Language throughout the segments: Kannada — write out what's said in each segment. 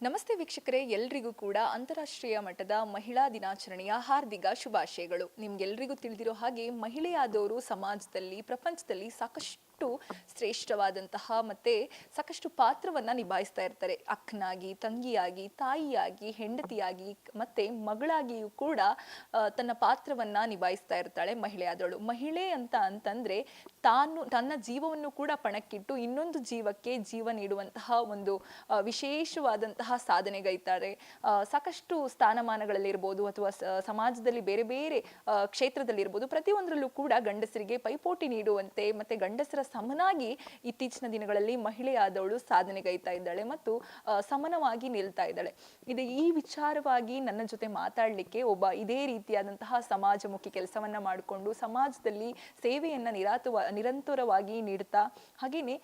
ನಮಸ್ತೆ ವೀಕ್ಷಕರೇ, ಎಲ್ರಿಗೂ ಕೂಡ ಅಂತಾರಾಷ್ಟ್ರೀಯ ಮಟ್ಟದ ಮಹಿಳಾ ದಿನಾಚರಣೆಯ ಹಾರ್ದಿಕ ಶುಭಾಶಯಗಳು. ನಿಮ್ಗೆಲ್ರಿಗೂ ತಿಳಿದಿರೋ ಹಾಗೆ ಮಹಿಳೆಯಾದವರು ಸಮಾಜದಲ್ಲಿ, ಪ್ರಪಂಚದಲ್ಲಿ ಸಾಕಷ್ಟು ಶ್ರೇಷ್ಠವಾದಂತಹ ಮತ್ತೆ ಸಾಕಷ್ಟು ಪಾತ್ರವನ್ನ ನಿಭಾಯಿಸ್ತಾ ಇರ್ತಾರೆ. ಅಕ್ಕನಾಗಿ, ತಂಗಿಯಾಗಿ, ತಾಯಿಯಾಗಿ, ಹೆಂಡತಿಯಾಗಿ ಮತ್ತೆ ಮಗಳಾಗಿಯೂ ಕೂಡ ತನ್ನ ಪಾತ್ರವನ್ನ ನಿಭಾಯಿಸ್ತಾ ಇರ್ತಾಳೆ ಮಹಿಳೆಯಾದವಳು. ಮಹಿಳೆ ಅಂತಂದ್ರೆ ತನ್ನ ಜೀವವನ್ನು ಕೂಡ ಪಣಕ್ಕಿಟ್ಟು ಇನ್ನೊಂದು ಜೀವಕ್ಕೆ ಜೀವ ನೀಡುವಂತಹ ಒಂದು ವಿಶೇಷವಾದಂತಹ ಸಾಧನೆಗೈತಾರೆ. ಸಾಕಷ್ಟು ಸ್ಥಾನಮಾನಗಳಲ್ಲಿರ್ಬೋದು ಅಥವಾ ಸಮಾಜದಲ್ಲಿ ಬೇರೆ ಬೇರೆ ಕ್ಷೇತ್ರದಲ್ಲಿರ್ಬೋದು, ಪ್ರತಿಯೊಂದರಲ್ಲೂ ಕೂಡ ಗಂಡಸರಿಗೆ ಪೈಪೋಟಿ ನೀಡುವಂತೆ ಮತ್ತೆ ಗಂಡಸರ ಸಮನಾಗಿ ಇತ್ತೀಚಿನ ದಿನಗಳಲ್ಲಿ ಮಹಿಳೆಯಾದವಳು ಸಾಧನೆಗೈತಾ ಇದ್ದಾಳೆ ಮತ್ತು ಸಮನವಾಗಿ ನಿಲ್ತಾ ಇದ್ದಾಳೆ. ಈ ವಿಚಾರವಾಗಿ ನನ್ನ ಜೊತೆ ಮಾತಾಡಲಿಕ್ಕೆ ಒಬ್ಬ ಇದೇ ರೀತಿಯಾದಂತಹ ಸಮಾಜಮುಖಿ ಕೆಲಸವನ್ನ ಮಾಡಿಕೊಂಡು ಸಮಾಜದಲ್ಲಿ ಸೇವೆಯನ್ನ ನಿರಂತರವಾಗಿ ನೀಡ್ತಾ ಹಾಗೇನೆ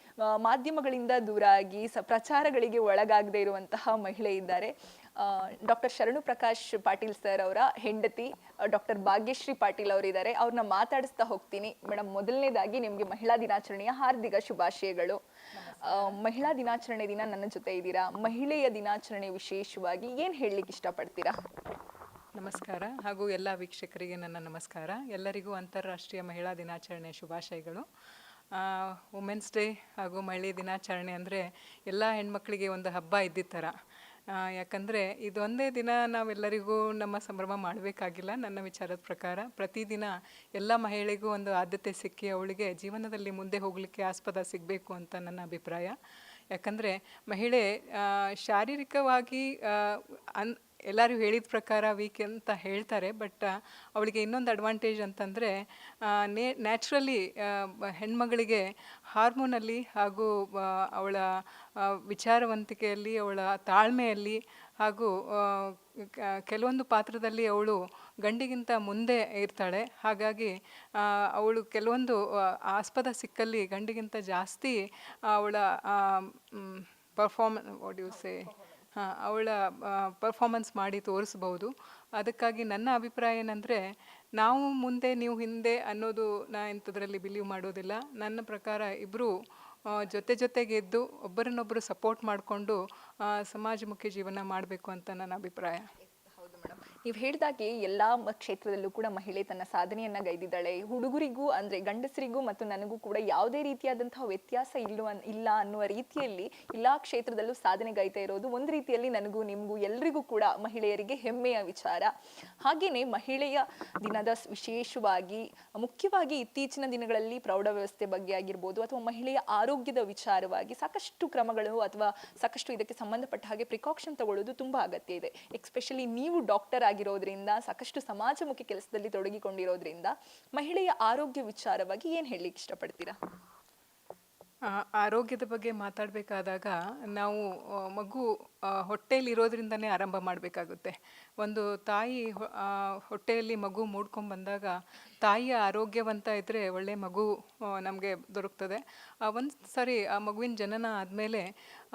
ಮಾಧ್ಯಮಗಳಿಂದ ದೂರ ಆಗಿ ಪ್ರಚಾರಗಳಿಗೆ ಒಳಗಾಗದೇ ಇರುವಂತಹ ಮಹಿಳೆ ಇದ್ದಾರೆ. ಡಾಕ್ಟರ್ ಶರಣು ಪ್ರಕಾಶ್ ಪಾಟೀಲ್ ಸರ್ ಅವರ ಹೆಂಡತಿ ಡಾಕ್ಟರ್ ಭಾಗ್ಯಶ್ರೀ ಪಾಟೀಲ್ ಅವರಿದ್ದಾರೆ. ಅವ್ರನ್ನ ಮಾತಾಡಿಸ್ತಾ ಹೋಗ್ತೀನಿ. ಮೇಡಮ್, ಮೊದಲನೇದಾಗಿ ನಿಮ್ಗೆ ಮಹಿಳಾ ದಿನಾಚರಣೆಯ ಹಾರ್ದಿಕ ಶುಭಾಶಯಗಳು. ಮಹಿಳಾ ದಿನಾಚರಣೆ ದಿನ ನನ್ನ ಜೊತೆ ಇದ್ದೀರಾ. ಮಹಿಳೆಯ ದಿನಾಚರಣೆ ವಿಶೇಷವಾಗಿ ಏನ್ ಹೇಳಲಿಕ್ಕೆ ಇಷ್ಟಪಡ್ತೀರಾ? ನಮಸ್ಕಾರ ಹಾಗೂ ಎಲ್ಲ ವೀಕ್ಷಕರಿಗೆ ನನ್ನ ನಮಸ್ಕಾರ. ಎಲ್ಲರಿಗೂ ಅಂತಾರಾಷ್ಟ್ರೀಯ ಮಹಿಳಾ ದಿನಾಚರಣೆ ಶುಭಾಶಯಗಳು. ವುಮೆನ್ಸ್ ಡೇ ಹಾಗೂ ಮಹಿಳೆ ದಿನಾಚರಣೆ ಅಂದರೆ ಎಲ್ಲ ಹೆಣ್ಮಕ್ಳಿಗೆ ಒಂದು ಹಬ್ಬ ಇದ್ದಿದ್ದ ಥರ. ಯಾಕಂದರೆ ಇದೊಂದೇ ದಿನ ನಾವೆಲ್ಲರಿಗೂ ನಮ್ಮ ಸಂಭ್ರಮ ಮಾಡಬೇಕಾಗಿಲ್ಲ. ನನ್ನ ವಿಚಾರದ ಪ್ರಕಾರ ಪ್ರತಿದಿನ ಎಲ್ಲ ಮಹಿಳೆಗೂ ಒಂದು ಆದ್ಯತೆ ಸಿಕ್ಕಿ ಅವಳಿಗೆ ಜೀವನದಲ್ಲಿ ಮುಂದೆ ಹೋಗಲಿಕ್ಕೆ ಆಸ್ಪದ ಸಿಗಬೇಕು ಅಂತ ನನ್ನ ಅಭಿಪ್ರಾಯ. ಯಾಕಂದರೆ ಮಹಿಳೆ ಶಾರೀರಿಕವಾಗಿ ಎಲ್ಲರೂ ಹೇಳಿದ ಪ್ರಕಾರ ವೀಕ್ ಅಂತ ಹೇಳ್ತಾರೆ, ಬಟ್ ಅವಳಿಗೆ ಇನ್ನೊಂದು ಅಡ್ವಾಂಟೇಜ್ ಅಂತಂದರೆ ನ್ಯಾಚುರಲಿ ಹೆಣ್ಮಗಳಿಗೆ ಹಾರ್ಮೋನಲ್ಲಿ ಹಾಗೂ ಅವಳ ವಿಚಾರವಂತಿಕೆಯಲ್ಲಿ, ಅವಳ ತಾಳ್ಮೆಯಲ್ಲಿ ಹಾಗೂ ಕೆಲವೊಂದು ಪಾತ್ರದಲ್ಲಿ ಅವಳು ಗಂಡಿಗಿಂತ ಮುಂದೆ ಇರ್ತಾಳೆ. ಹಾಗಾಗಿ ಅವಳು ಕೆಲವೊಂದು ಆಸ್ಪದ ಸಿಕ್ಕಲ್ಲಿ ಗಂಡಿಗಿಂತ ಜಾಸ್ತಿ ಅವಳ ಅವಳ ಪರ್ಫಾರ್ಮೆನ್ಸ್ ಮಾಡಿ ತೋರಿಸ್ಬೋದು. ಅದಕ್ಕಾಗಿ ನನ್ನ ಅಭಿಪ್ರಾಯ ಏನಂದರೆ, ನಾವು ಮುಂದೆ ನೀವು ಹಿಂದೆ ಅನ್ನೋದು ಇಂಥದ್ರಲ್ಲಿ ಬಿಲೀವ್ ಮಾಡೋದಿಲ್ಲ. ನನ್ನ ಪ್ರಕಾರ ಇಬ್ಬರು ಜೊತೆಗೆದ್ದು ಒಬ್ಬರನ್ನೊಬ್ಬರು ಸಪೋರ್ಟ್ ಮಾಡಿಕೊಂಡು ಸಮಾಜಮುಖಿ ಜೀವನ ಮಾಡಬೇಕು ಅಂತ ನನ್ನ ಅಭಿಪ್ರಾಯ. ನೀವು ಹೇಳಿದಾಗೆ ಎಲ್ಲಾ ಕ್ಷೇತ್ರದಲ್ಲೂ ಕೂಡ ಮಹಿಳೆ ತನ್ನ ಸಾಧನೆಯನ್ನ ಗೈದಿದ್ದಾಳೆ. ಹುಡುಗರಿಗೂ ಅಂದ್ರೆ ಗಂಡಸರಿಗೂ ಮತ್ತು ನನಗೂ ಕೂಡ ಯಾವುದೇ ರೀತಿಯಾದಂತಹ ವ್ಯತ್ಯಾಸ ಇಲ್ಲ ಅನ್ನುವ ರೀತಿಯಲ್ಲಿ ಎಲ್ಲಾ ಕ್ಷೇತ್ರದಲ್ಲೂ ಸಾಧನೆ ಗೈತಾ ಇರೋದು ಒಂದು ರೀತಿಯಲ್ಲಿ ನನಗೂ ನಿಮಗೂ ಎಲ್ರಿಗೂ ಕೂಡ ಮಹಿಳೆಯರಿಗೆ ಹೆಮ್ಮೆಯ ವಿಚಾರ. ಹಾಗೇನೆ ಮಹಿಳೆಯ ದಿನದ ವಿಶೇಷವಾಗಿ ಮುಖ್ಯವಾಗಿ ಇತ್ತೀಚಿನ ದಿನಗಳಲ್ಲಿ ಪ್ರೌಢ ವ್ಯವಸ್ಥೆ ಬಗ್ಗೆ ಆಗಿರ್ಬೋದು ಅಥವಾ ಮಹಿಳೆಯ ಆರೋಗ್ಯದ ವಿಚಾರವಾಗಿ ಸಾಕಷ್ಟು ಕ್ರಮಗಳು ಅಥವಾ ಸಾಕಷ್ಟು ಇದಕ್ಕೆ ಸಂಬಂಧಪಟ್ಟ ಹಾಗೆ ಪ್ರಿಕಾಷನ್ ತಗೊಳ್ಳೋದು ತುಂಬಾ ಅಗತ್ಯ ಇದೆ. ಎಸ್ಪೆಷಲಿ ನೀವು ಡಾಕ್ಟರ್ ಆಗಿರೋದ್ರಿಂದ, ಸಾಕಷ್ಟು ಸಮಾಜಮುಖಿ ಕೆಲಸದಲ್ಲಿ ತೊಡಗಿಕೊಂಡಿರೋದ್ರಿಂದ ಮಹಿಳೆಯ ಆರೋಗ್ಯ ವಿಚಾರವಾಗಿ ಏನ್ ಹೇಳಲಿಕ್ಕೆ ಇಷ್ಟಪಡ್ತೀರಾ? ಆರೋಗ್ಯದ ಬಗ್ಗೆ ಮಾತಾಡಬೇಕಾದಾಗ ನಾವು ಮಗು ಹೊಟ್ಟೆಯಲ್ಲಿ ಇರೋದ್ರಿಂದನೇ ಆರಂಭ ಮಾಡಬೇಕಾಗುತ್ತೆ. ಒಂದು ತಾಯಿ ಹೊಟ್ಟೆಯಲ್ಲಿ ಮಗು ಮೂಡ್ಕೊಂಡು ಬಂದಾಗ ತಾಯಿಯ ಆರೋಗ್ಯವಂತ ಇದ್ದರೆ ಒಳ್ಳೆಯ ಮಗು ನಮಗೆ ದೊರಕ್ತದೆ. ಒಂದು ಸರಿ ಆ ಮಗುವಿನ ಜನನ ಆದಮೇಲೆ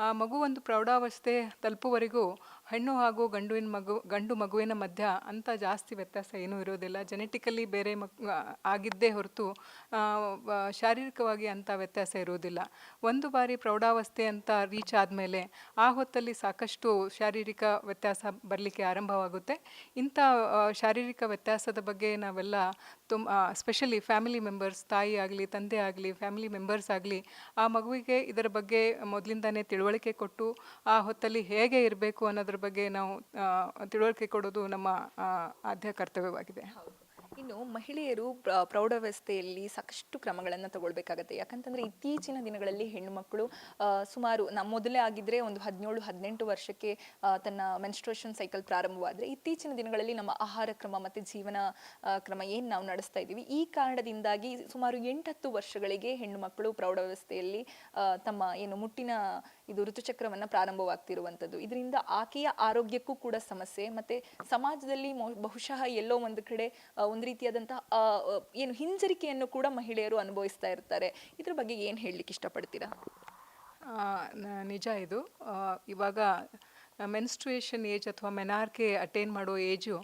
ಆ ಮಗು ಒಂದು ಪ್ರೌಢಾವಸ್ಥೆ ತಲುಪುವವರೆಗೂ ಹೆಣ್ಣು ಹಾಗೂ ಗಂಡು ಮಗುವಿನ ಮಧ್ಯ ಅಂಥ ಜಾಸ್ತಿ ವ್ಯತ್ಯಾಸ ಏನೂ ಇರೋದಿಲ್ಲ. ಜೆನೆಟಿಕಲಿ ಬೇರೆ ಆಗಿದ್ದೇ ಹೊರತು ಶಾರೀರಿಕವಾಗಿ ಅಂಥ ವ್ಯತ್ಯಾಸ ಇರೋದಿಲ್ಲ. ಒಂದು ಬಾರಿ ಪ್ರೌಢಾವಸ್ಥೆ ಅಂತ ರೀಚ್ ಆದಮೇಲೆ ಆ ಹೊತ್ತಲ್ಲಿ ಸಾಕಷ್ಟು ಶಾರೀರಿಕ ವ್ಯತ್ಯಾಸ ಬರಲಿಕ್ಕೆ ಆರಂಭವಾಗುತ್ತೆ. ಇಂಥ ಶಾರೀರಿಕ ವ್ಯತ್ಯಾಸದ ಬಗ್ಗೆ ನಾವೆಲ್ಲ ಸ್ಪೆಷಲಿ ಫ್ಯಾಮಿಲಿ ಮೆಂಬರ್ಸ್, ತಾಯಿ ಆಗಲಿ ತಂದೆ ಆಗಲಿ ಫ್ಯಾಮಿಲಿ ಮೆಂಬರ್ಸ್ ಆಗಲಿ ಆ ಮಗುವಿಗೆ ಇದರ ಬಗ್ಗೆ ಮೊದಲಿಂದನೇ ತಿಳುವಳಿಕೆ ಕೊಟ್ಟು ಆ ಹೊತ್ತಲ್ಲಿ ಹೇಗೆ ಇರಬೇಕು ಅನ್ನೋದ್ರ ಬಗ್ಗೆ ನಾವು ತಿಳುವಳಿಕೆ ಕೊಡೋದು ನಮ್ಮ ಆದ್ಯ ಕರ್ತವ್ಯವಾಗಿದೆ. ಇನ್ನು ಮಹಿಳೆಯರು ಪ್ರೌಢಾವಸ್ಥೆಯಲ್ಲಿ ಸಾಕಷ್ಟು ಕ್ರಮಗಳನ್ನು ತಗೊಳ್ಬೇಕಾಗತ್ತೆ. ಯಾಕಂತಂದ್ರೆ ಇತ್ತೀಚಿನ ದಿನಗಳಲ್ಲಿ ಹೆಣ್ಣು ಮಕ್ಕಳು ಸುಮಾರು ಮೊದಲೇ ಆಗಿದ್ರೆ ಒಂದು 17-18 ವರ್ಷಕ್ಕೆ ತನ್ನ ಮೆನ್ಸ್ಟ್ರುಯೇಷನ್ ಸೈಕಲ್ ಪ್ರಾರಂಭವಾದರೆ, ಇತ್ತೀಚಿನ ದಿನಗಳಲ್ಲಿ ನಮ್ಮ ಆಹಾರ ಕ್ರಮ ಮತ್ತೆ ಜೀವನ ಕ್ರಮ ಏನು ನಾವು ನಡೆಸ್ತಾ ಇದ್ದೀವಿ, ಈ ಕಾರಣದಿಂದಾಗಿ ಸುಮಾರು 8-10 ವರ್ಷಗಳಿಗೆ ಹೆಣ್ಣು ಮಕ್ಕಳು ಪ್ರೌಢಾವಸ್ಥೆಯಲ್ಲಿ ತಮ್ಮ ಮುಟ್ಟಿನ ಋತುಚಕ್ರವನ್ನ ಪ್ರಾರಂಭವಾಗ್ತಿರುವಂಥದ್ದು. ಇದರಿಂದ ಆಕೆಯ ಆರೋಗ್ಯಕ್ಕೂ ಕೂಡ ಸಮಸ್ಯೆ, ಮತ್ತೆ ಸಮಾಜದಲ್ಲಿ ಬಹುಶಃ ಎಲ್ಲೋ ಒಂದು ಕಡೆ ಒಂದು ರೀತಿಯಾದಂತಹ ಹಿಂಜರಿಕೆಯನ್ನು ಕೂಡ ಮಹಿಳೆಯರು ಅನುಭವಿಸ್ತಾ ಇರ್ತಾರೆ. ಇದ್ರ ಬಗ್ಗೆ ಏನು ಹೇಳಲಿಕ್ಕೆ ಇಷ್ಟಪಡ್ತೀರಾ? ನಿಜ ಇದು. ಇವಾಗ ಮೆನ್ಸ್ಟ್ರುಯೇಷನ್ ಏಜ್ ಅಥವಾ ಮೆನಾರ್ಕೆ ಅಟೈನ್ ಮಾಡೋ ಏಜು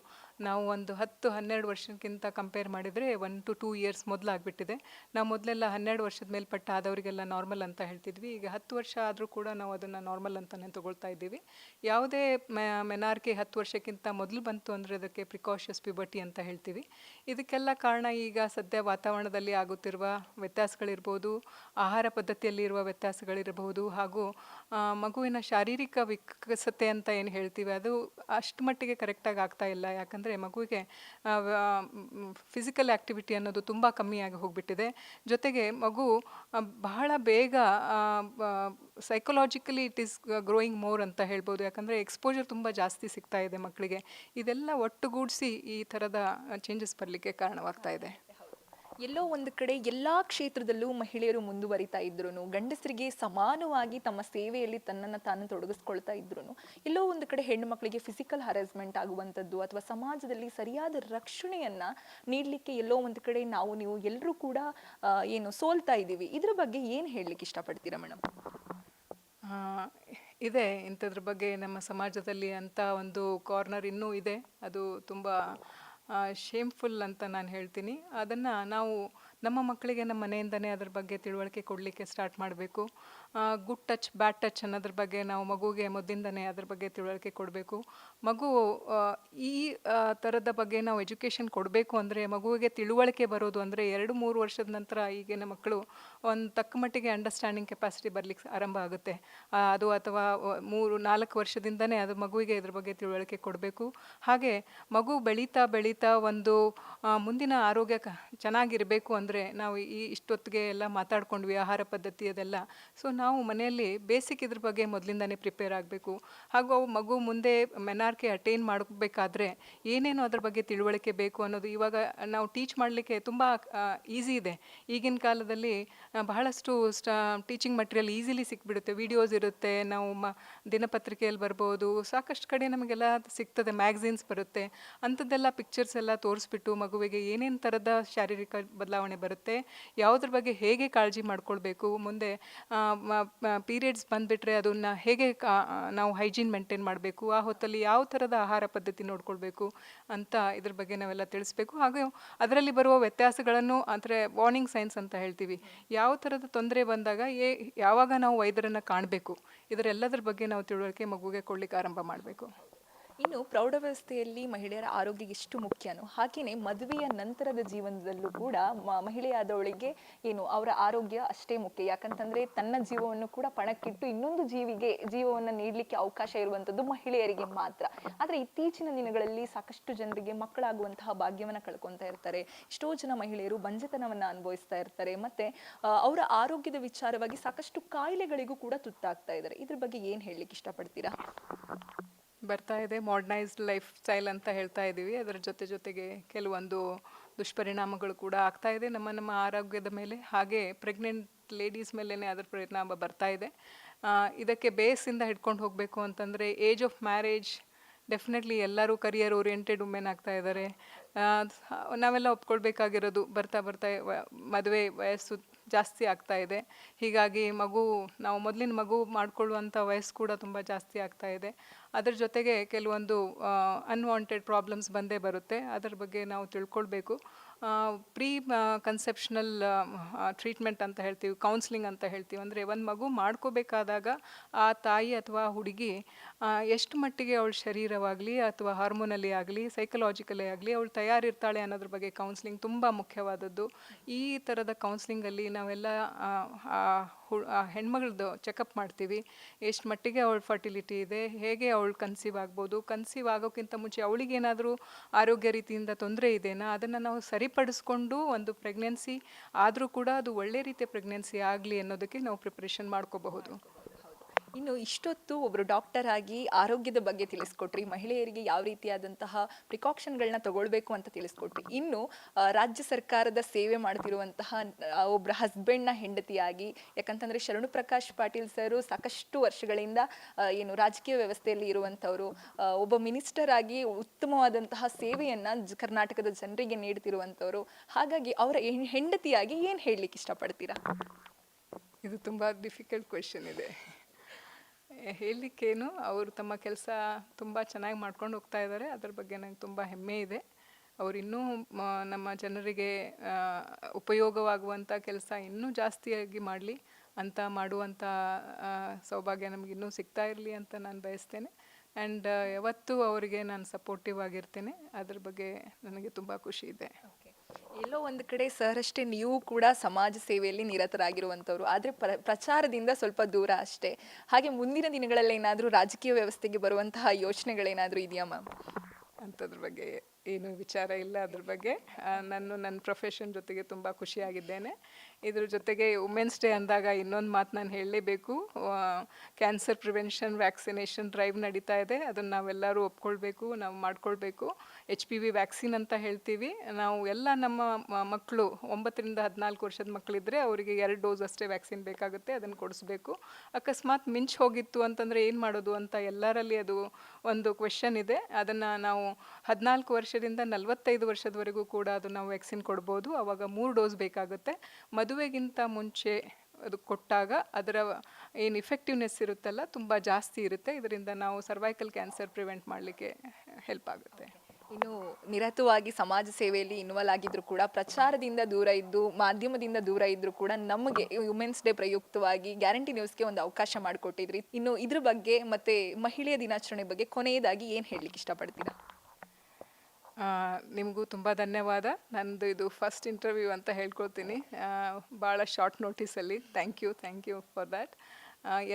ನಾವು ಒಂದು 10-12 ವರ್ಷಕ್ಕಿಂತ ಕಂಪೇರ್ ಮಾಡಿದರೆ 1 to 2 ಇಯರ್ಸ್ ಮೊದಲಾಗ್ಬಿಟ್ಟಿದೆ. ನಾವು ಮೊದಲೆಲ್ಲ 12 ವರ್ಷದ ಮೇಲ್ಪಟ್ಟ ಆದವರಿಗೆಲ್ಲ ನಾರ್ಮಲ್ ಅಂತ ಹೇಳ್ತಿದ್ವಿ. ಈಗ 10 ವರ್ಷ ಆದರೂ ಕೂಡ ನಾವು ಅದನ್ನು ನಾರ್ಮಲ್ ಅಂತಲೇ ತಗೊಳ್ತಾ ಇದ್ದೀವಿ. ಯಾವುದೇ ಮೆನಾರ್ಕೆ 10 ವರ್ಷಕ್ಕಿಂತ ಮೊದಲು ಬಂತು ಅಂದರೆ ಅದಕ್ಕೆ ಪ್ರಿಕಾಷಿಯಸ್ ಪ್ಯೂಬರ್ಟಿ ಅಂತ ಹೇಳ್ತೀವಿ. ಇದಕ್ಕೆಲ್ಲ ಕಾರಣ ಈಗ ಸದ್ಯ ವಾತಾವರಣದಲ್ಲಿ ಆಗುತ್ತಿರುವ ವ್ಯತ್ಯಾಸಗಳಿರ್ಬೋದು, ಆಹಾರ ಪದ್ಧತಿಯಲ್ಲಿ ಇರುವ ವ್ಯತ್ಯಾಸಗಳಿರಬಹುದು, ಹಾಗೂ ಮಗುವಿನ ಶಾರೀರಿಕ ವಿಕಸತೆ ಅಂತ ಏನು ಹೇಳ್ತೀವಿ ಅದು ಅಷ್ಟು ಮಟ್ಟಿಗೆ ಕರೆಕ್ಟಾಗಿ ಆಗ್ತಾ ಇಲ್ಲ. ಯಾಕಂದರೆ ಮಗುವಿಗೆ ಫಿಸಿಕಲ್ ಆ್ಯಕ್ಟಿವಿಟಿ ಅನ್ನೋದು ತುಂಬ ಕಮ್ಮಿಯಾಗಿ ಹೋಗಿಬಿಟ್ಟಿದೆ. ಜೊತೆಗೆ ಮಗು ಬಹಳ ಬೇಗ psychologically it is growing more ಅಂತ ಹೇಳ್ಬೋದು. ಯಾಕಂದರೆ ಎಕ್ಸ್ಪೋಜರ್ ತುಂಬ ಜಾಸ್ತಿ ಸಿಗ್ತಾ ಇದೆ ಮಕ್ಕಳಿಗೆ. ಇದೆಲ್ಲ ಒಟ್ಟುಗೂಡಿಸಿ ಈ ಥರದ ಚೇಂಜಸ್ ಬರಲಿಕ್ಕೆ ಕಾರಣವಾಗ್ತಾ ಇದೆ. ಎಲ್ಲೋ ಒಂದು ಕಡೆ ಎಲ್ಲಾ ಕ್ಷೇತ್ರದಲ್ಲೂ ಮಹಿಳೆಯರು ಮುಂದುವರಿತಾ ಇದ್ರು, ಗಂಡಸರಿಗೆ ಸಮಾನವಾಗಿ ತಮ್ಮ ಸೇವೆಯಲ್ಲಿ ತನ್ನನ್ನು ತಾನು ತೊಡಗಿಸ್ಕೊಳ್ತಾ ಇದ್ರು, ಎಲ್ಲೋ ಒಂದು ಕಡೆ ಹೆಣ್ಣು ಮಕ್ಕಳಿಗೆ ಫಿಸಿಕಲ್ ಹರಾಸ್ಮೆಂಟ್ ಆಗುವಂಥದ್ದು ಅಥವಾ ಸಮಾಜದಲ್ಲಿ ಸರಿಯಾದ ರಕ್ಷಣೆಯನ್ನ ನೀಡಲಿಕ್ಕೆ ಎಲ್ಲೋ ಒಂದು ಕಡೆ ನೀವು ಎಲ್ಲರೂ ಕೂಡ ಏನು ಸೋಲ್ತಾ ಇದ್ದೀವಿ. ಇದ್ರ ಬಗ್ಗೆ ಏನು ಹೇಳಲಿಕ್ಕೆ ಇಷ್ಟಪಡ್ತೀರಾ ಮೇಡಮ್? ಇದೆ, ಇಂಥದ್ರ ಬಗ್ಗೆ ನಮ್ಮ ಸಮಾಜದಲ್ಲಿ ಅಂತ ಒಂದು ಕಾರ್ನರ್ ಇನ್ನೂ ಇದೆ. ಅದು ತುಂಬ ಶೇಮ್ಫುಲ್ ಅಂತ ನಾನು ಹೇಳ್ತೀನಿ. ಅದನ್ನು ನಾವು ನಮ್ಮ ಮಕ್ಕಳಿಗೆ ನಮ್ಮ ಮನೆಯಿಂದನೇ ಅದ್ರ ಬಗ್ಗೆ ತಿಳುವಳಿಕೆ ಕೊಡಲಿಕ್ಕೆ ಸ್ಟಾರ್ಟ್ ಮಾಡಬೇಕು. ಗುಡ್ ಟಚ್ ಬ್ಯಾಡ್ ಟಚ್ ಅನ್ನೋದ್ರ ಬಗ್ಗೆ ನಾವು ಮಗುಗೆ ಮೊದಲಿಂದನೇ ಅದ್ರ ಬಗ್ಗೆ ತಿಳುವಳಿಕೆ ಕೊಡಬೇಕು. ಮಗು ಈ ಥರದ ಬಗ್ಗೆ ನಾವು ಎಜುಕೇಷನ್ ಕೊಡಬೇಕು ಅಂದರೆ ಮಗುವಿಗೆ ತಿಳುವಳಿಕೆ ಬರೋದು ಅಂದರೆ 2-3 ವರ್ಷದ ನಂತರ ಈಗಿನ ಮಕ್ಕಳು ಒಂದು ತಕ್ಕ ಮಟ್ಟಿಗೆ ಅಂಡರ್ಸ್ಟ್ಯಾಂಡಿಂಗ್ ಕೆಪಾಸಿಟಿ ಬರಲಿಕ್ಕೆ ಆರಂಭ ಆಗುತ್ತೆ. ಅದು ಅಥವಾ 3-4 ವರ್ಷದಿಂದನೇ ಅದು ಮಗುವಿಗೆ ಇದ್ರ ಬಗ್ಗೆ ತಿಳುವಳಿಕೆ ಕೊಡಬೇಕು. ಹಾಗೆ ಮಗು ಬೆಳೀತಾ ಒಂದು ಮುಂದಿನ ಆರೋಗ್ಯ ಚೆನ್ನಾಗಿರಬೇಕು ಅಂದರೆ ನಾವು ಇಷ್ಟೊತ್ತಿಗೆ ಎಲ್ಲ ಮಾತಾಡ್ಕೊಂಡ್ವಿ ಆಹಾರ ಪದ್ಧತಿ ಅದೆಲ್ಲ. ಸೊ ನಾವು ಮನೆಯಲ್ಲಿ ಬೇಸಿಕ್ ಇದ್ರ ಬಗ್ಗೆ ಮೊದಲಿಂದನೇ ಪ್ರಿಪೇರ್ ಆಗಬೇಕು. ಹಾಗೂ ಮಗು ಮುಂದೆ ಮೆನಾರ್ಕೆ ಅಟೈನ್ ಮಾಡಬೇಕಾದ್ರೆ ಏನೇನು ಅದ್ರ ಬಗ್ಗೆ ತಿಳುವಳಿಕೆ ಬೇಕು ಅನ್ನೋದು ಇವಾಗ ನಾವು ಟೀಚ್ ಮಾಡಲಿಕ್ಕೆ ತುಂಬ ಈಸಿ ಇದೆ. ಈಗಿನ ಕಾಲದಲ್ಲಿ ಬಹಳಷ್ಟು ಟೀಚಿಂಗ್ ಮಟೀರಿಯಲ್ ಈಸಿಲಿ ಸಿಕ್ಬಿಡುತ್ತೆ. ವಿಡಿಯೋಸ್ ಇರುತ್ತೆ, ನಾವು ದಿನಪತ್ರಿಕೆಯಲ್ಲಿ ಬರ್ಬೋದು, ಸಾಕಷ್ಟು ಕಡೆ ನಮಗೆಲ್ಲ ಸಿಗ್ತದೆ, ಮ್ಯಾಗ್ಝಿನ್ಸ್ ಬರುತ್ತೆ. ಅಂಥದ್ದೆಲ್ಲ ಪಿಕ್ಚರ್ಸ್ ಎಲ್ಲ ತೋರಿಸ್ಬಿಟ್ಟು ಮಗುವಿಗೆ ಏನೇನು ಥರದ ಶಾರೀರಿಕ ಬದಲಾವಣೆ ಬರುತ್ತೆ, ಯಾವುದ್ರ ಬಗ್ಗೆ ಹೇಗೆ ಕಾಳಜಿ ಮಾಡ್ಕೊಳ್ಬೇಕು, ಮುಂದೆ ಪೀರಿಯಡ್ಸ್ ಬಂದುಬಿಟ್ರೆ ಅದನ್ನು ಹೇಗೆ ನಾವು ಹೈಜೀನ್ ಮೇಂಟೈನ್ ಮಾಡಬೇಕು, ಆ ಹೊತ್ತಲ್ಲಿ ಯಾವ ಥರದ ಆಹಾರ ಪದ್ಧತಿ ನೋಡ್ಕೊಳ್ಬೇಕು ಅಂತ ಇದ್ರ ಬಗ್ಗೆ ನಾವೆಲ್ಲ ತಿಳಿಸ್ಬೇಕು. ಹಾಗೂ ಅದರಲ್ಲಿ ಬರುವ ವ್ಯತ್ಯಾಸಗಳನ್ನು ಅಂದರೆ ವಾರ್ನಿಂಗ್ ಸೈನ್ಸ್ ಅಂತ ಹೇಳ್ತೀವಿ. ಯಾವ ಥರದ ತೊಂದರೆ ಬಂದಾಗ ಯಾವಾಗ ನಾವು ವೈದ್ಯರನ್ನು ಕಾಣಬೇಕು, ಇದರೆಲ್ಲದ್ರ ಬಗ್ಗೆ ನಾವು ತಿಳುವಳಿಕೆ ಮಗುಗೆ ಕೊಡಲಿಕ್ಕೆ ಆರಂಭ ಮಾಡಬೇಕು. ಇನ್ನು ಪ್ರೌಢಾವಸ್ಥೆಯಲ್ಲಿ ಮಹಿಳೆಯರ ಆರೋಗ್ಯ ಎಷ್ಟು ಮುಖ್ಯನೋ ಹಾಗೆಯೇ ಮದುವೆಯ ನಂತರದ ಜೀವನದಲ್ಲೂ ಕೂಡ ಮಹಿಳೆಯಾದವಳಿಗೆ ಅವರ ಆರೋಗ್ಯ ಅಷ್ಟೇ ಮುಖ್ಯ. ಯಾಕಂತಂದ್ರೆ ತನ್ನ ಜೀವವನ್ನು ಕೂಡ ಪಣಕ್ಕಿಟ್ಟು ಇನ್ನೊಂದು ಜೀವವನ್ನು ನೀಡಲಿಕ್ಕೆ ಅವಕಾಶ ಇರುವಂಥದ್ದು ಮಹಿಳೆಯರಿಗೆ ಮಾತ್ರ. ಆದರೆ ಇತ್ತೀಚಿನ ದಿನಗಳಲ್ಲಿ ಸಾಕಷ್ಟು ಜನರಿಗೆ ಮಕ್ಕಳಾಗುವಂತಹ ಭಾಗ್ಯವನ್ನು ಕಳ್ಕೊತಾ ಇರ್ತಾರೆ. ಎಷ್ಟೋ ಜನ ಮಹಿಳೆಯರು ಬಂಜೆತನವನ್ನು ಅನುಭವಿಸ್ತಾ ಇರ್ತಾರೆ. ಮತ್ತೆ ಅವರ ಆರೋಗ್ಯದ ವಿಚಾರವಾಗಿ ಸಾಕಷ್ಟು ಕಾಯಿಲೆಗಳಿಗೂ ಕೂಡ ತುತ್ತಾಗ್ತಾ ಇದ್ದಾರೆ. ಇದ್ರ ಬಗ್ಗೆ ಏನು ಹೇಳಲಿಕ್ಕೆ ಇಷ್ಟಪಡ್ತೀರಾ? ಬರ್ತಾ ಇದೆ ಮಾಡರ್ನೈಸ್ಡ್ ಲೈಫ್ ಸ್ಟೈಲ್ ಅಂತ ಹೇಳ್ತಾ ಇದ್ದೀವಿ. ಅದರ ಜೊತೆಗೆ ಕೆಲವೊಂದು ದುಷ್ಪರಿಣಾಮಗಳು ಕೂಡ ಆಗ್ತಾ ಇದೆ ನಮ್ಮ ಆರೋಗ್ಯದ ಮೇಲೆ. ಹಾಗೆ ಪ್ರೆಗ್ನೆಂಟ್ ಲೇಡೀಸ್ ಮೇಲೇ ಅದರ ಪರಿಣಾಮ ಬರ್ತಾ ಇದೆ. ಇದಕ್ಕೆ ಬೇಸಿಂದ ಹಿಡ್ಕೊಂಡು ಹೋಗಬೇಕು ಅಂತಂದರೆ ಏಜ್ ಆಫ್ ಮ್ಯಾರೇಜ್ ಡೆಫಿನೆಟ್ಲಿ ಎಲ್ಲರೂ ಕರಿಯರ್ ಓರಿಯೆಂಟೆಡ್ ವುಮೆನ್ ಆಗ್ತಾ ಇದ್ದಾರೆ. ನಾವೆಲ್ಲ ಒಪ್ಕೊಳ್ಬೇಕಾಗಿರೋದು ಬರ್ತಾ ಮದುವೆ ವಯಸ್ಸು ಜಾಸ್ತಿ ಆಗ್ತಾ ಇದೆ. ಹೀಗಾಗಿ ನಾವು ಮೊದಲಿನ ಮಗು ಮಾಡಿಕೊಳ್ಳುವಂಥ ವಯಸ್ಸು ಕೂಡ ತುಂಬ ಜಾಸ್ತಿ ಆಗ್ತಾ ಇದೆ. ಅದರ ಜೊತೆಗೆ ಕೆಲವೊಂದು ಅನ್ವಾಂಟೆಡ್ ಪ್ರಾಬ್ಲಮ್ಸ್ ಬಂದೇ ಬರುತ್ತೆ. ಅದರ ಬಗ್ಗೆ ನಾವು ತಿಳ್ಕೊಳ್ಬೇಕು. ಪ್ರೀ ಕನ್ಸೆಪ್ಷನಲ್ ಟ್ರೀಟ್ಮೆಂಟ್ ಅಂತ ಹೇಳ್ತೀವಿ, ಕೌನ್ಸ್ಲಿಂಗ್ ಅಂತ ಹೇಳ್ತೀವಿ. ಅಂದರೆ ಒಂದು ಮಗು ಮಾಡ್ಕೋಬೇಕಾದಾಗ ಆ ತಾಯಿ ಅಥವಾ ಹುಡುಗಿ ಎಷ್ಟು ಮಟ್ಟಿಗೆ ಅವಳ ಶರೀರವಾಗಲಿ ಅಥವಾ ಹಾರ್ಮೋನಲ್ಲಿ ಆಗಲಿ ಸೈಕಲಾಜಿಕಲಿ ಆಗಲಿ ಅವಳು ತಯಾರಿರ್ತಾಳೆ ಅನ್ನೋದ್ರ ಬಗ್ಗೆ ಕೌನ್ಸ್ಲಿಂಗ್ ತುಂಬ ಮುಖ್ಯವಾದದ್ದು. ಈ ಥರದ ಕೌನ್ಸ್ಲಿಂಗಲ್ಲಿ ನಾವೆಲ್ಲ ಹೆಣ್ಮಗಳದ್ದು ಚೆಕಪ್ ಮಾಡ್ತೀವಿ. ಎಷ್ಟು ಮಟ್ಟಿಗೆ ಅವಳ ಫರ್ಟಿಲಿಟಿ ಇದೆ, ಹೇಗೆ ಅವಳು ಕನ್ಸೀವ್ ಆಗ್ಬೋದು, ಕನ್ಸೀವ್ ಆಗೋಕ್ಕಿಂತ ಮುಂಚೆ ಅವಳಿಗೇನಾದರೂ ಆರೋಗ್ಯ ರೀತಿಯಿಂದ ತೊಂದರೆ ಇದೆಯಾ ಅದನ್ನು ನಾವು ಸರಿಪಡಿಸ್ಕೊಂಡು ಒಂದು ಪ್ರೆಗ್ನೆನ್ಸಿ ಆದರೂ ಕೂಡ ಅದು ಒಳ್ಳೆ ರೀತಿಯ ಪ್ರೆಗ್ನೆನ್ಸಿ ಆಗಲಿ ಅನ್ನೋದಕ್ಕೆ ನಾವು ಪ್ರಿಪ್ರೇಷನ್ ಮಾಡ್ಕೋಬಹುದು. ಇನ್ನು ಇಷ್ಟೊತ್ತು ಒಬ್ಬರು ಡಾಕ್ಟರ್ ಆಗಿ ಆರೋಗ್ಯದ ಬಗ್ಗೆ ತಿಳಿಸ್ಕೊಟ್ರಿ, ಮಹಿಳೆಯರಿಗೆ ಯಾವ ರೀತಿಯಾದಂತಹ ಪ್ರಿಕಾಷನ್ಗಳನ್ನ ತಗೊಳ್ಬೇಕು ಅಂತ ತಿಳಿಸ್ಕೊಟ್ರಿ. ಇನ್ನು ರಾಜ್ಯ ಸರ್ಕಾರದ ಸೇವೆ ಮಾಡ್ತಿರುವಂತಹ ಒಬ್ಬರ ಹಸ್ಬೆಂಡ್ನ ಹೆಂಡತಿಯಾಗಿ, ಯಾಕಂತಂದ್ರೆ ಶರಣು ಪ್ರಕಾಶ್ ಪಾಟೀಲ್ ಸರ್ ಸಾಕಷ್ಟು ವರ್ಷಗಳಿಂದ ರಾಜಕೀಯ ವ್ಯವಸ್ಥೆಯಲ್ಲಿ ಇರುವಂಥವರು, ಒಬ್ಬ ಮಿನಿಸ್ಟರ್ ಆಗಿ ಉತ್ತಮವಾದಂತಹ ಸೇವೆಯನ್ನ ಕರ್ನಾಟಕದ ಜನರಿಗೆ ನೀಡ್ತಿರುವಂಥವ್ರು. ಹಾಗಾಗಿ ಅವರ ಹೆಂಡತಿಯಾಗಿ ಏನು ಹೇಳಲಿಕ್ಕೆ ಇಷ್ಟಪಡ್ತೀರಾ? ಇದು ತುಂಬ ಡಿಫಿಕಲ್ಟ್ ಕ್ವೆಶನ್ ಇದೆ. ಹೇಳಲಿಕ್ಕೇನು, ಅವರು ತಮ್ಮ ಕೆಲಸ ತುಂಬ ಚೆನ್ನಾಗಿ ಮಾಡ್ಕೊಂಡು ಹೋಗ್ತಾ ಇದ್ದಾರೆ. ಅದ್ರ ಬಗ್ಗೆ ನಂಗೆ ತುಂಬ ಹೆಮ್ಮೆ ಇದೆ. ಅವ್ರು ಇನ್ನೂ ನಮ್ಮ ಜನರಿಗೆ ಉಪಯೋಗವಾಗುವಂಥ ಕೆಲಸ ಇನ್ನೂ ಜಾಸ್ತಿಯಾಗಿ ಮಾಡಲಿ ಅಂತ ಮಾಡುವಂಥ ಸೌಭಾಗ್ಯ ನಮ್ಗೆ ಇನ್ನೂ ಸಿಗ್ತಾ ಇರಲಿ ಅಂತ ನಾನು ಬಯಸ್ತೇನೆ. ಆ್ಯಂಡ್ ಯಾವತ್ತೂ ಅವರಿಗೆ ನಾನು ಸಪೋರ್ಟಿವ್ ಆಗಿರ್ತೇನೆ. ಅದ್ರ ಬಗ್ಗೆ ನನಗೆ ತುಂಬ ಖುಷಿ ಇದೆ. ಎಲ್ಲೋ ಒಂದು ಕಡೆ ಸರ್ ಅಷ್ಟೇ ನೀವು ಕೂಡ ಸಮಾಜ ಸೇವೆಯಲ್ಲಿ ನಿರತರಾಗಿರುವಂಥವ್ರು, ಆದರೆ ಪ್ರಚಾರದಿಂದ ಸ್ವಲ್ಪ ದೂರ ಅಷ್ಟೇ. ಹಾಗೆ ಮುಂದಿನ ದಿನಗಳಲ್ಲಿ ಏನಾದರೂ ರಾಜಕೀಯ ವ್ಯವಸ್ಥೆಗೆ ಬರುವಂತಹ ಯೋಚನೆಗಳೇನಾದರೂ ಇದೆಯಾ ಮ್ಯಾಮ್? ಅಂಥದ್ರ ಬಗ್ಗೆ ಏನು ವಿಚಾರ ಇಲ್ಲ. ಅದ್ರ ಬಗ್ಗೆ ನನ್ನ ಪ್ರೊಫೆಷನ್ ಜೊತೆಗೆ ತುಂಬ ಖುಷಿಯಾಗಿದ್ದೇನೆ. ಇದ್ರ ಜೊತೆಗೆ ವುಮೆನ್ಸ್ ಡೇ ಅಂದಾಗ ಇನ್ನೊಂದು ಮಾತು ನಾನು ಹೇಳಲೇಬೇಕು. ಕ್ಯಾನ್ಸರ್ ಪ್ರಿವೆನ್ಷನ್ ವ್ಯಾಕ್ಸಿನೇಷನ್ ಡ್ರೈವ್ ನಡೀತಾ ಇದೆ. ಅದನ್ನು ನಾವೆಲ್ಲರೂ ಒಪ್ಕೊಳ್ಬೇಕು, ನಾವು ಮಾಡ್ಕೊಳ್ಬೇಕು. HPV ವ್ಯಾಕ್ಸಿನ್ ಅಂತ ಹೇಳ್ತೀವಿ ನಾವು. ಎಲ್ಲ ನಮ್ಮ ಮಕ್ಕಳು 9 ರಿಂದ 14 ವರ್ಷದ ಮಕ್ಕಳಿದ್ರೆ ಅವರಿಗೆ 2 ಡೋಸ್ ಅಷ್ಟೇ ವ್ಯಾಕ್ಸಿನ್ ಬೇಕಾಗುತ್ತೆ, ಅದನ್ನು ಕೊಡಿಸ್ಬೇಕು. ಅಕಸ್ಮಾತ್ ಮಿಂಚ್ ಹೋಗಿತ್ತು ಅಂತಂದರೆ ಏನು ಮಾಡೋದು ಅಂತ ಎಲ್ಲರಲ್ಲಿ ಅದು ಒಂದು ಕ್ವೆಶನ್ ಇದೆ. ಅದನ್ನು ನಾವು 14 ವರ್ಷದಿಂದ 45 ವರ್ಷದವರೆಗೂ ಕೂಡ ಅದು ನಾವು ವ್ಯಾಕ್ಸಿನ್ ಕೊಡ್ಬೋದು. ಆವಾಗ 3 ಡೋಸ್ ಬೇಕಾಗುತ್ತೆ. ಮದುವೆಗಿಂತ ಮುಂಚೆ ಅದು ಕೊಟ್ಟಾಗ ಅದರ ಏನು ಇಫೆಕ್ಟಿವ್ನೆಸ್ ಇರುತ್ತಲ್ಲ ತುಂಬ ಜಾಸ್ತಿ ಇರುತ್ತೆ. ಇದರಿಂದ ನಾವು ಸರ್ವೈಕಲ್ ಕ್ಯಾನ್ಸರ್ ಪ್ರಿವೆಂಟ್ ಮಾಡಲಿಕ್ಕೆ ಹೆಲ್ಪ್ ಆಗುತ್ತೆ. ಇನ್ನು ನಿರತವಾಗಿ ಸಮಾಜ ಸೇವೆಯಲ್ಲಿ ಇನ್ವಾಲ್ವ್ ಆಗಿದ್ರು ಕೂಡ, ಪ್ರಚಾರದಿಂದ ದೂರ ಇದ್ದು ಮಾಧ್ಯಮದಿಂದ ದೂರ ಇದ್ದರೂ ಕೂಡ ನಮಗೆ ವುಮೆನ್ಸ್ ಡೇ ಪ್ರಯುಕ್ತವಾಗಿ ಗ್ಯಾರಂಟಿ ನ್ಯೂಸ್ಗೆ ಒಂದು ಅವಕಾಶ ಮಾಡಿಕೊಟ್ಟಿದ್ರಿ. ಇನ್ನು ಇದ್ರ ಬಗ್ಗೆ ಮತ್ತು ಮಹಿಳೆಯ ದಿನಾಚರಣೆ ಬಗ್ಗೆ ಕೊನೆಯದಾಗಿ ಏನು ಹೇಳಲಿಕ್ಕೆ ಇಷ್ಟಪಡ್ತೀರಾ? ನಿಮಗೂ ತುಂಬ ಧನ್ಯವಾದ. ನಂದು ಇದು ಫಸ್ಟ್ ಇಂಟರ್ವ್ಯೂ ಅಂತ ಹೇಳ್ಕೊಳ್ತೀನಿ, ಭಾಳ ಶಾರ್ಟ್ ನೋಟಿಸಲ್ಲಿ. Thank you for that.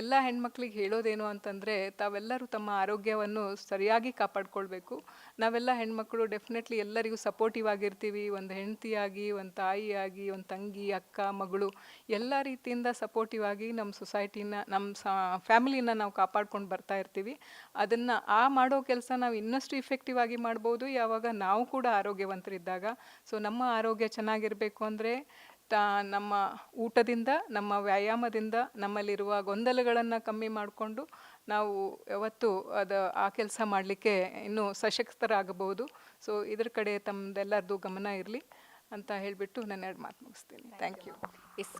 ಎಲ್ಲ ಹೆಣ್ಮಕ್ಳಿಗೆ ಹೇಳೋದೇನು ಅಂತಂದರೆ, ತಾವೆಲ್ಲರೂ ತಮ್ಮ ಆರೋಗ್ಯವನ್ನು ಸರಿಯಾಗಿ ಕಾಪಾಡ್ಕೊಳ್ಬೇಕು. ನಾವೆಲ್ಲ ಹೆಣ್ಮಕ್ಳು ಡೆಫಿನೆಟ್ಲಿ ಎಲ್ಲರಿಗೂ ಸಪೋರ್ಟಿವ್ ಆಗಿರ್ತೀವಿ. ಒಂದು ಹೆಂಡತಿಯಾಗಿ, ಒಂದು ತಾಯಿಯಾಗಿ, ಒಂದು ತಂಗಿ, ಅಕ್ಕ, ಮಗಳು, ಎಲ್ಲ ರೀತಿಯಿಂದ ಸಪೋರ್ಟಿವ್ ಆಗಿ ನಮ್ಮ ಸೊಸೈಟಿನ, ನಮ್ಮ ಫ್ಯಾಮಿಲಿನ ನಾವು ಕಾಪಾಡ್ಕೊಂಡು ಬರ್ತಾ ಇರ್ತೀವಿ. ಅದನ್ನು ಮಾಡೋ ಕೆಲಸ ನಾವು ಇನ್ನಷ್ಟು ಇಫೆಕ್ಟಿವ್ ಆಗಿ ಮಾಡ್ಬೋದು ಯಾವಾಗ ನಾವು ಕೂಡ ಆರೋಗ್ಯವಂತರಿದ್ದಾಗ. ಸೊ ನಮ್ಮ ಆರೋಗ್ಯ ಚೆನ್ನಾಗಿರಬೇಕು ಅಂದರೆ ನಮ್ಮ ಊಟದಿಂದ, ನಮ್ಮ ವ್ಯಾಯಾಮದಿಂದ, ನಮ್ಮಲ್ಲಿರುವ ಗೊಂದಲಗಳನ್ನು ಕಮ್ಮಿ ಮಾಡಿಕೊಂಡು ನಾವು ಯಾವತ್ತೂ ಆ ಕೆಲಸ ಮಾಡಲಿಕ್ಕೆ ಇನ್ನೂ ಸಶಕ್ತರಾಗಬಹುದು. ಸೊ ಇದ್ರ ಕಡೆ ತಮ್ಮದೆಲ್ಲರದು ಗಮನ ಇರಲಿ ಅಂತ ಹೇಳಿಬಿಟ್ಟು ನನ್ನ 2 ಮಾತು ಮುಗಿಸ್ತೀನಿ. Thank you.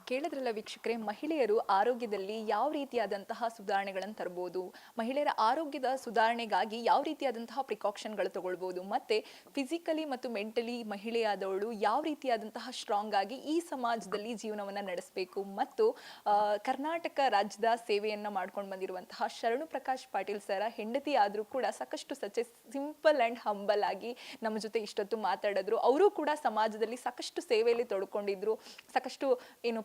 ಕೇಳಿದ್ರಲ್ಲ ವೀಕ್ಷಕರೇ, ಮಹಿಳೆಯರು ಆರೋಗ್ಯದಲ್ಲಿ ಯಾವ ರೀತಿಯಾದಂತಹ ಸುಧಾರಣೆಗಳನ್ನು ತರ್ಬೋದು, ಮಹಿಳೆಯರ ಆರೋಗ್ಯದ ಸುಧಾರಣೆಗಾಗಿ ಯಾವ ರೀತಿಯಾದಂತಹ ಪ್ರಿಕಾಷನ್ಗಳು ತಗೊಳ್ಬೋದು, ಮತ್ತು ಫಿಸಿಕಲಿ ಮತ್ತು ಮೆಂಟಲಿ ಮಹಿಳೆಯಾದವಳು ಯಾವ ರೀತಿಯಾದಂತಹ ಸ್ಟ್ರಾಂಗ್ ಆಗಿ ಈ ಸಮಾಜದಲ್ಲಿ ಜೀವನವನ್ನು ನಡೆಸಬೇಕು, ಮತ್ತು ಕರ್ನಾಟಕ ರಾಜ್ಯದ ಸೇವೆಯನ್ನು ಮಾಡ್ಕೊಂಡು ಬಂದಿರುವಂತಹ ಶರಣು ಪ್ರಕಾಶ್ ಪಾಟೀಲ್ ಸರ ಹೆಂಡತಿ ಆದರೂ ಕೂಡ ಸಾಕಷ್ಟು ಸಿಂಪಲ್ ಆ್ಯಂಡ್ ಹಂಬಲ್ ಆಗಿ ನಮ್ಮ ಜೊತೆ ಇಷ್ಟೊತ್ತು ಮಾತಾಡಿದ್ರು. ಅವರು ಕೂಡ ಸಮಾಜದಲ್ಲಿ ಸಾಕಷ್ಟು ಸೇವೆಯಲ್ಲಿ ತೊಡ್ಕೊಂಡಿದ್ರು. ಸಾಕಷ್ಟು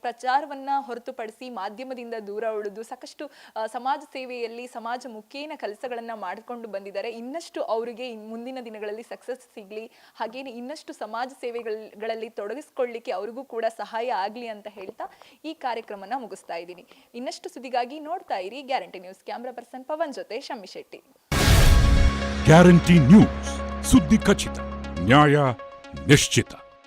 ಪ್ರಚಾರವನ್ನ ಹೊರತುಪಡಿಸಿ ಮಾಧ್ಯಮದಿಂದ ದೂರ ಉಳಿದು ಸಾಕಷ್ಟು ಸಮಾಜ ಸೇವೆಯಲ್ಲಿ ಸಮಾಜ ಮುಖೇನ ಕೆಲಸಗಳನ್ನ ಮಾಡಿಕೊಂಡು ಬಂದಿದ್ದಾರೆ. ಇನ್ನಷ್ಟು ಅವರಿಗೆ ಮುಂದಿನ ದಿನಗಳಲ್ಲಿ ಸಕ್ಸಸ್ ಸಿಗಲಿ, ಹಾಗೇನೆ ಇನ್ನಷ್ಟು ಸಮಾಜ ಸೇವೆಗಳಲ್ಲಿ ತೊಡಗಿಸ್ಕೊಳ್ಳಿಕ್ಕೆ ಅವ್ರಿಗೂ ಕೂಡ ಸಹಾಯ ಆಗಲಿ ಅಂತ ಹೇಳ್ತಾ ಈ ಕಾರ್ಯಕ್ರಮನ ಮುಗಿಸ್ತಾ ಇದ್ದೀನಿ. ಇನ್ನಷ್ಟು ಸುದ್ದಿಗಾಗಿ ನೋಡ್ತಾ ಇರಿ guarantee news. Camera person Pavan ಜೊತೆ ಶಮ್ಮಿ ಶೆಟ್ಟಿ. ಗ್ಯಾರಂಟಿ ನ್ಯೂಸ್, ಸುದ್ದಿ ಖಚಿತ, ನ್ಯಾಯ ನಿಶ್ಚಿತ.